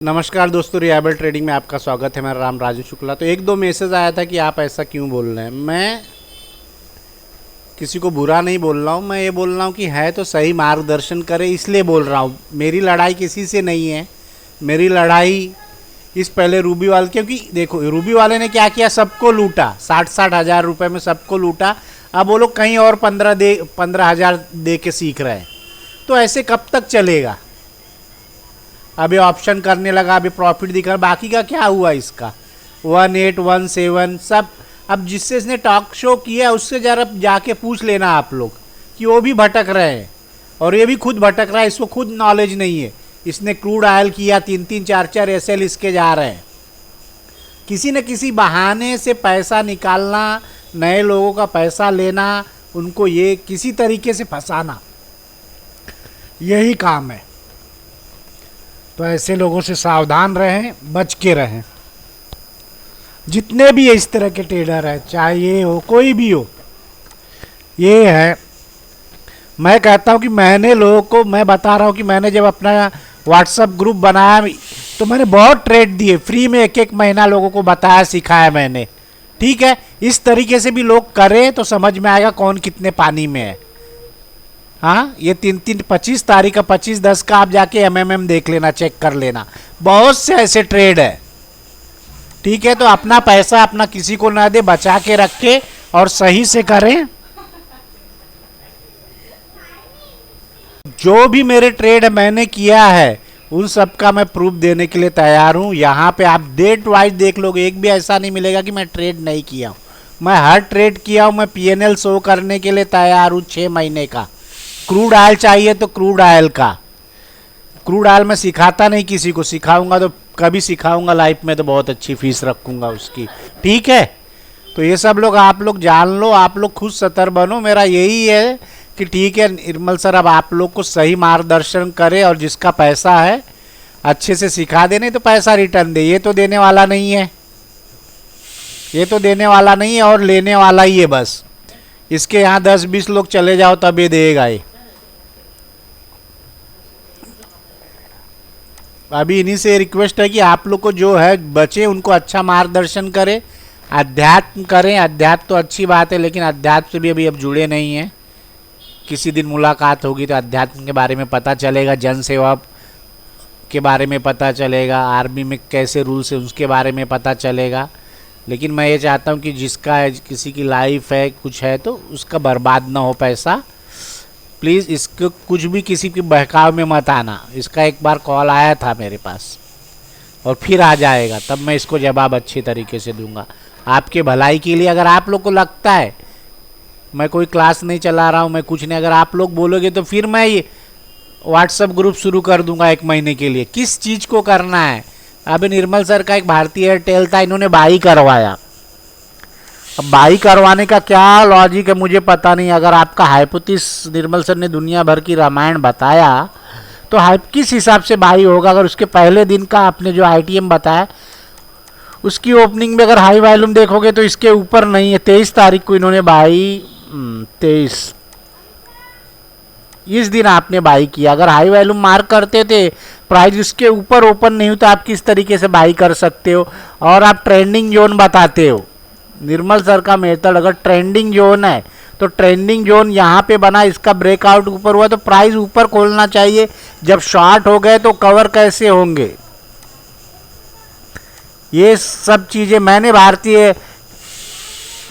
नमस्कार दोस्तों, रियाबल ट्रेडिंग में आपका स्वागत है। मेरा नाम राजू शुक्ला। तो एक दो मैसेज आया था कि आप ऐसा क्यों बोल रहे हैं। मैं किसी को बुरा नहीं बोल रहा हूँ, मैं ये बोल रहा हूँ कि है तो सही मार्गदर्शन करे, इसलिए बोल रहा हूँ। मेरी लड़ाई किसी से नहीं है। मेरी लड़ाई इस पहले रूबी वाले, क्योंकि देखो रूबी वाले ने क्या किया, सबको लूटा, 60-60 हज़ार रुपये में सबको लूटा। अब वो लोग कहीं और 15,000 दे के सीख रहे हैं। तो ऐसे कब तक चलेगा। अभी ऑप्शन करने लगा, अभी प्रॉफिट दिख रहा, बाकी का क्या हुआ इसका 1817 सब। अब जिससे इसने टॉक शो किया उससे जरा जाके पूछ लेना आप लोग कि वो भी भटक रहे हैं और ये भी खुद भटक रहा है, इसको खुद नॉलेज नहीं है। इसने क्रूड ऑयल किया, 3-3 4-4 एसएल इसके जा रहे हैं। किसी न किसी बहाने से पैसा निकालना, नए लोगों का पैसा लेना, उनको ये किसी तरीके से फंसाना, यही काम है। तो ऐसे लोगों से सावधान रहें, बच के रहें। जितने भी इस तरह के ट्रेडर हैं, चाहे ये हो कोई भी हो, ये है। मैं कहता हूँ कि मैंने लोगों को, मैं बता रहा हूँ कि मैंने जब अपना व्हाट्सएप ग्रुप बनाया तो मैंने बहुत ट्रेड दिए फ्री में, एक महीना लोगों को बताया, सिखाया मैंने। ठीक है, इस तरीके से भी लोग करें तो समझ में आएगा कौन कितने पानी में है। हाँ, ये 25 तारीख का 25/10 का आप जाके एमएमएम देख लेना, चेक कर लेना, बहुत से ऐसे ट्रेड है। ठीक है, तो अपना पैसा अपना किसी को ना दे, बचा के रखे और सही से करें। जो भी मेरे ट्रेड मैंने किया है उन सब का मैं प्रूफ देने के लिए तैयार हूं। यहाँ पे आप डेट वाइज देख लोगे, एक भी ऐसा नहीं मिलेगा कि मैं ट्रेड नहीं किया हूँ। मैं हर ट्रेड किया हूँ। मैं पीएनएल शो करने के लिए तैयार हूँ 6 महीने का। क्रूड ऑयल चाहिए तो क्रूड ऑयल का, क्रूड ऑयल मैं सिखाता नहीं किसी को, सिखाऊंगा तो कभी सिखाऊंगा लाइफ में तो बहुत अच्छी फीस रखूंगा उसकी। ठीक है, तो ये सब लोग आप लोग जान लो, आप लोग खुद सतर्क बनो। मेरा यही है कि ठीक है निर्मल सर, अब आप लोग को सही मार्गदर्शन करे और जिसका पैसा है अच्छे से सिखा दे, नहीं तो पैसा रिटर्न दे। ये तो देने वाला नहीं है, ये तो देने वाला नहीं है और लेने वाला ही है बस। इसके यहाँ 10-20 लोग चले जाओ तब ये देगा। ये अभी इन्हीं से रिक्वेस्ट है कि आप लोग को जो है बचे उनको अच्छा मार्गदर्शन करें, अध्यात्म करें। अध्यात्म तो अच्छी बात है, लेकिन अध्यात्म से भी अभी अब जुड़े नहीं हैं। किसी दिन मुलाकात होगी तो अध्यात्म के बारे में पता चलेगा, जन सेवा के बारे में पता चलेगा, आर्मी में कैसे रूल्स है उसके बारे में पता चलेगा। लेकिन मैं ये चाहता हूँ कि जिसका है, किसी की लाइफ है, कुछ है, तो उसका बर्बाद ना हो पैसा। प्लीज़ इसको कुछ भी किसी के बहकाव में मत आना। इसका एक बार कॉल आया था मेरे पास और फिर आ जाएगा, तब मैं इसको जवाब अच्छी तरीके से दूंगा आपके भलाई के लिए। अगर आप लोग को लगता है मैं कोई क्लास नहीं चला रहा हूँ, मैं कुछ नहीं, अगर आप लोग बोलोगे तो फिर मैं ये व्हाट्सएप ग्रुप शुरू कर दूंगा 1 महीने के लिए। किस चीज़ को करना है। अभी निर्मल सर का एक भारतीय एयरटेल था, इन्होंने बाई करवाया। अब बाई करवाने का क्या लॉजिक है मुझे पता नहीं। अगर आपका हाइपोथेसिस निर्मल सर ने दुनिया भर की रामायण बताया तो किस हिसाब से बाई होगा। अगर उसके पहले दिन का आपने जो आईटीएम बताया उसकी ओपनिंग में अगर हाई वॉल्यूम देखोगे तो इसके ऊपर नहीं है। 23 तारीख को इन्होंने बाई, 23 इस दिन आपने बाई किया। अगर हाई वैल्यूम मार्क करते थे, प्राइस उसके ऊपर ओपन नहीं हुआ तो आप किस तरीके से बाई कर सकते हो। और आप ट्रेंडिंग जोन बताते हो। निर्मल सर का मेथड अगर ट्रेंडिंग जोन है तो ट्रेंडिंग जोन यहाँ पे बना, इसका ब्रेकआउट ऊपर हुआ तो प्राइस ऊपर खोलना चाहिए। जब शॉर्ट हो गए तो कवर कैसे होंगे। ये सब चीज़ें मैंने भारतीय,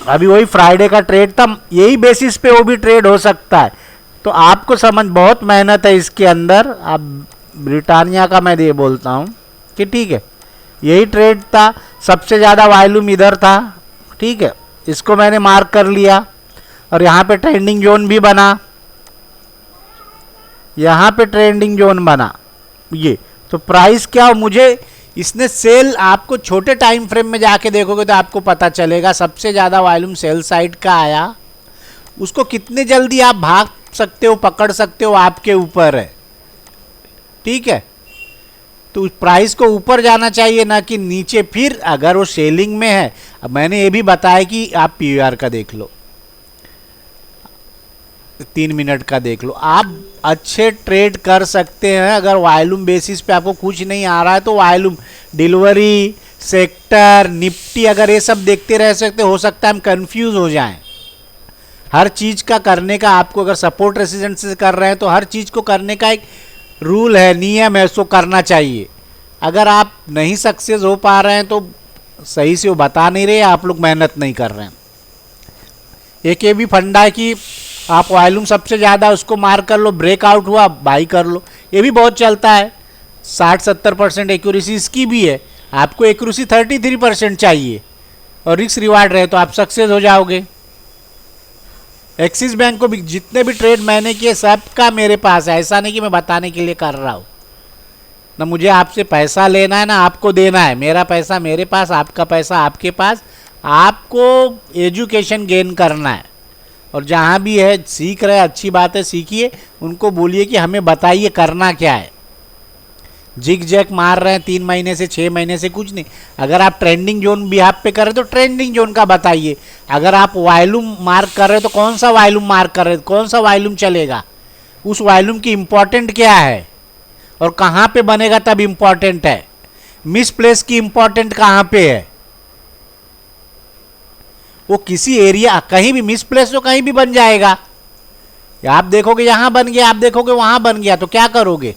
अभी वही फ्राइडे का ट्रेड था, यही बेसिस पे वो भी ट्रेड हो सकता है। तो आपको समझ, बहुत मेहनत है इसके अंदर। अब ब्रिटानिया का मैं ये बोलता हूँ कि ठीक है, यही ट्रेड था, सबसे ज़्यादा वॉल्यूम इधर था। ठीक है, इसको मैंने मार्क कर लिया और यहाँ पे ट्रेंडिंग जोन भी बना, यहाँ पे ट्रेंडिंग जोन बना। ये तो प्राइस क्या हो, मुझे इसने सेल, आपको छोटे टाइम फ्रेम में जाके देखोगे तो आपको पता चलेगा सबसे ज़्यादा वॉल्यूम सेल साइड का आया। उसको कितने जल्दी आप भाग सकते हो, पकड़ सकते हो, आपके ऊपर है। ठीक है, तो प्राइस को ऊपर जाना चाहिए ना कि नीचे। फिर अगर वो सेलिंग में है, अब मैंने ये भी बताया कि आप पीवीआर का देख लो। 3 मिनट का देख लो। आप अच्छे ट्रेड कर सकते हैं अगर वॉल्यूम बेसिस पे आपको कुछ नहीं आ रहा है तो वॉल्यूम, डिलीवरी, सेक्टर, निफ्टी, अगर ये सब देखते रह सकते, हो सकता है हम कंफ्यूज हो जाएं। हर चीज का करने का आपको, अगर सपोर्ट रेसिस्टेंस से कर रहे हैं तो हर चीज को करने का एक रूल है, नियम है, उसको करना चाहिए। अगर आप नहीं सक्सेस हो पा रहे हैं तो सही से वो बता नहीं रहे, आप लोग मेहनत नहीं कर रहे हैं। एक ये भी फंडा है कि आप वॉल्यूम सबसे ज़्यादा उसको मार कर लो, ब्रेकआउट हुआ बाई कर लो, ये भी बहुत चलता है। 60-70% एक्यूरेसी इसकी भी है। आपको एक्यूरेसी 33% चाहिए और रिस्क रिवार्ड रहे तो आप सक्सेस हो जाओगे। एक्सिस बैंक को भी जितने भी ट्रेड मैंने किए सबका मेरे पास है, ऐसा नहीं कि मैं बताने के लिए कर रहा हूँ। ना मुझे आपसे पैसा लेना है ना आपको देना है, मेरा पैसा मेरे पास, आपका पैसा आपके पास। आपको एजुकेशन गेन करना है और जहाँ भी है सीख रहे, अच्छी बात है, सीखिए। उनको बोलिए कि हमें बताइए करना क्या है। जिग जैक मार रहे हैं 3 महीने से 6 महीने से, कुछ नहीं। अगर आप ट्रेंडिंग जोन भी आप पे कर रहे तो ट्रेंडिंग जोन का बताइए। अगर आप वॉल्यूम मार्क कर रहे हो तो कौन सा वॉल्यूम मार्क कर रहे हो, कौन सा वॉल्यूम चलेगा, उस वॉल्यूम की इंपॉर्टेंट क्या है और कहाँ पे बनेगा तब इंपॉर्टेंट है। मिस प्लेस की इंपॉर्टेंट कहाँ पे है, वो किसी एरिया, कहीं भी मिस प्लेस तो कहीं भी बन जाएगा। आप देखोगे यहाँ बन गया, आप देखोगे वहां बन गया, तो क्या करोगे।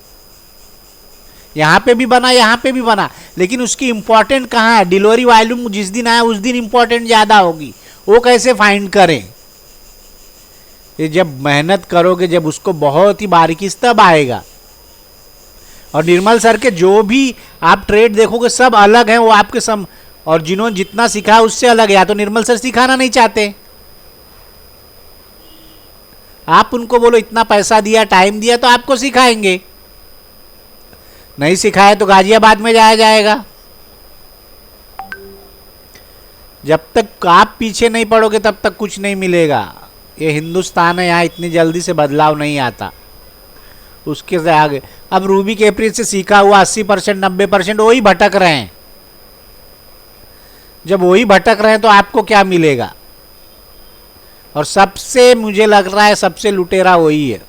यहाँ पे भी बना, यहाँ पे भी बना, लेकिन उसकी इंपॉर्टेंट कहाँ है। डिलीवरी वॉल्यूम जिस दिन आया उस दिन इंपॉर्टेंट ज़्यादा होगी, वो कैसे फाइंड करें। ये जब मेहनत करोगे, जब उसको बहुत ही बारीकी से, तब आएगा। और निर्मल सर के जो भी आप ट्रेड देखोगे सब अलग हैं, वो आपके सम, और जिन्होंने जितना सिखाया उससे अलग है। या तो निर्मल सर सिखाना नहीं चाहते, आप उनको बोलो इतना पैसा दिया, टाइम दिया तो आपको सिखाएंगे। नहीं सिखाया तो गाजियाबाद में जाया जाएगा। जब तक आप पीछे नहीं पड़ोगे तब तक कुछ नहीं मिलेगा। ये हिंदुस्तान है, यहाँ इतनी जल्दी से बदलाव नहीं आता। उसके से आगे अब रूबी कैप्री से सीखा हुआ 80% 90% वही भटक रहे हैं। जब वही भटक रहे हैं तो आपको क्या मिलेगा। और सबसे मुझे लग रहा है सबसे लुटेरा वही है,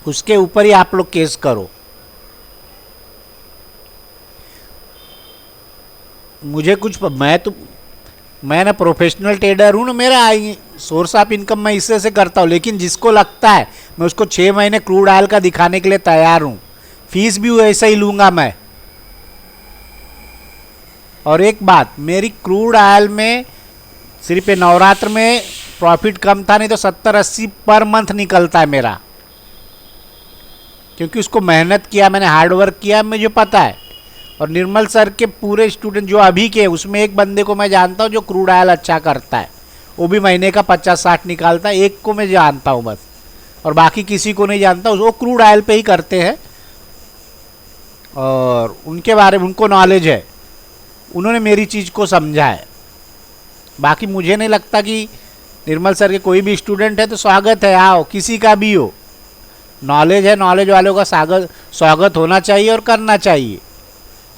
उसके ऊपर ही आप लोग केस करो। मुझे कुछ, मैं ना प्रोफेशनल ट्रेडर हूँ ना, मेरा सोर्स ऑफ इनकम मैं इससे से करता हूँ। लेकिन जिसको लगता है मैं उसको 6 महीने क्रूड ऑयल का दिखाने के लिए तैयार हूँ, फीस भी वैसा ही लूँगा मैं। और एक बात, मेरी क्रूड ऑयल में सिर्फ नवरात्र में प्रॉफिट कम था, नहीं तो 70-80 पर मंथ निकलता है मेरा, क्योंकि उसको मेहनत किया मैंने, हार्डवर्क किया, मुझे पता है। और निर्मल सर के पूरे स्टूडेंट जो अभी के, उसमें एक बंदे को मैं जानता हूँ जो क्रूड ऑयल अच्छा करता है, वो भी महीने का 50-60 निकालता है। एक को मैं जानता हूँ बस, और बाकी किसी को नहीं जानता। वो क्रूड ऑयल पे ही करते हैं और उनके बारे में उनको नॉलेज है, उन्होंने मेरी चीज़ को समझा है। बाकी मुझे नहीं लगता कि निर्मल सर के कोई भी स्टूडेंट है तो स्वागत है, आओ, किसी का भी हो, नॉलेज है, नॉलेज वालों का स्वागत होना चाहिए और करना चाहिए।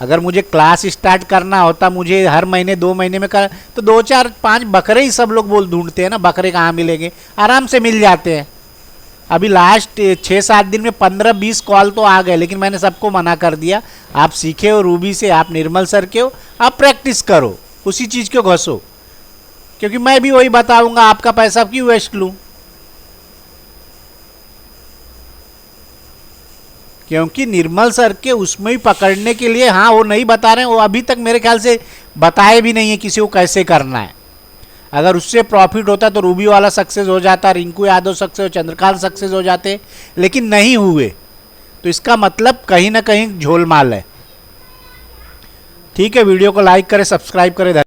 अगर मुझे क्लास स्टार्ट करना होता, मुझे हर महीने 2 महीने में कर, तो 2-4-5 बकरे ही सब लोग बोल ढूंढते हैं ना, बकरे कहाँ मिलेंगे, आराम से मिल जाते हैं। अभी लास्ट 6-7 दिन में 15-20 कॉल तो आ गए, लेकिन मैंने सबको मना कर दिया। आप सीखे हो रूबी से, आप निर्मल सर के हो, आप प्रैक्टिस करो, उसी चीज़ को घसो, क्योंकि मैं भी वही बताऊंगा। आपका पैसा क्यों वेस्ट लूँ, क्योंकि निर्मल सर के उसमें ही पकड़ने के लिए, हाँ वो नहीं बता रहे हैं, वो अभी तक मेरे ख्याल से बताए भी नहीं है किसी को कैसे करना है। अगर उससे प्रॉफिट होता तो रूबी वाला सक्सेस हो जाता, रिंकू यादव सक्सेस हो, चंद्रकांत सक्सेस हो जाते, लेकिन नहीं हुए। तो इसका मतलब कहीं ना कहीं झोलमाल है। ठीक है, वीडियो को लाइक करें, सब्सक्राइब करें।